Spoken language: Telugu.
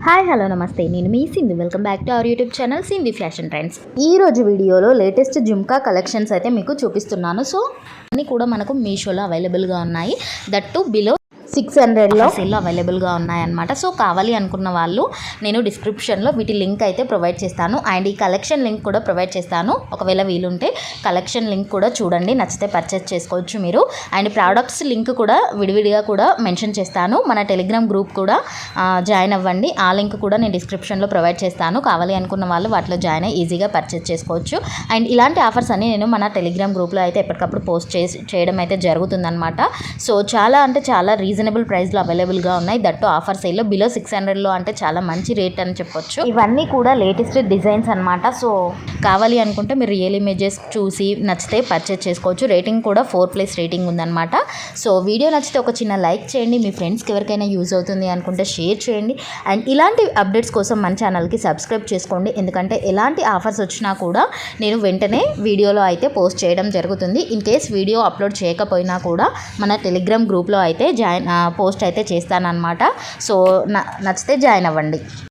హాయ్ హలో నమస్తే, నేను మీ Sindhu. Welcome back to our YouTube channel Sindhu fashion trends. ఈ రోజు వీడియోలో లేటెస్ట్ జుమ్కా కలెక్షన్స్ అయితే మీకు చూపిస్తున్నాను. సో అన్నీ కూడా మనకు మీషోలో అవైలబుల్గా ఉన్నాయి. దట్ టు బిలో 600లో సేల్లో అవైలబుల్గా ఉన్నాయన్నమాట. సో కావాలి అనుకున్న వాళ్ళు నేను డిస్క్రిప్షన్లో వీటి లింక్ అయితే ప్రొవైడ్ చేస్తాను. అండ్ ఈ కలెక్షన్ లింక్ కూడా ప్రొవైడ్ చేస్తాను. ఒకవేళ వీలుంటే కలెక్షన్ లింక్ కూడా చూడండి, నచ్చితే పర్చేస్ చేసుకోవచ్చు మీరు. అండ్ ప్రోడక్ట్స్ లింక్ కూడా విడివిడిగా కూడా మెన్షన్ చేస్తాను. మన టెలిగ్రామ్ గ్రూప్ కూడా జాయిన్ అవ్వండి. ఆ లింక్ కూడా నేను డిస్క్రిప్షన్లో ప్రొవైడ్ చేస్తాను. కావాలి అనుకున్న వాళ్ళు వాటిలో జాయిన్ అయ్యి ఈజీగా పర్చేస్ చేసుకోవచ్చు. అండ్ ఇలాంటి ఆఫర్స్ అన్ని నేను మన టెలిగ్రామ్ గ్రూప్లో అయితే ఎప్పటికప్పుడు పోస్ట్ చేయడం అయితే జరుగుతుందన్నమాట. సో చాలా అంటే చాలా రీజనబుల్ ప్రైస్లో అవైలబుల్గా ఉన్నాయి. దట్టు ఆఫర్ సేల్లో బిలో 600లో అంటే చాలా మంచి రేట్ అని చెప్పొచ్చు. ఇవన్నీ కూడా లేటెస్ట్ డిజైన్స్ అనమాట. సో కావాలి అనుకుంటే మీరు రియల్ ఇమేజెస్ చూసి నచ్చితే పర్చేస్ చేసుకోవచ్చు. రేటింగ్ కూడా 4+ రేటింగ్ ఉందన్నమాట. సో వీడియో నచ్చితే ఒక చిన్న లైక్ చేయండి. మీ ఫ్రెండ్స్కి ఎవరికైనా యూజ్ అవుతుంది అనుకుంటే షేర్ చేయండి. అండ్ ఇలాంటి అప్డేట్స్ కోసం మన ఛానల్కి సబ్స్క్రైబ్ చేసుకోండి. ఎందుకంటే ఎలాంటి ఆఫర్స్ వచ్చినా కూడా నేను వెంటనే వీడియోలో అయితే పోస్ట్ చేయడం జరుగుతుంది. ఇన్ కేస్ వీడియో అప్లోడ్ చేయకపోయినా కూడా మన టెలిగ్రామ్ గ్రూప్లో అయితే పోస్ట్ అయితే చేస్తానన్నమాట. సో నచ్చితే జాయిన్ అవ్వండి.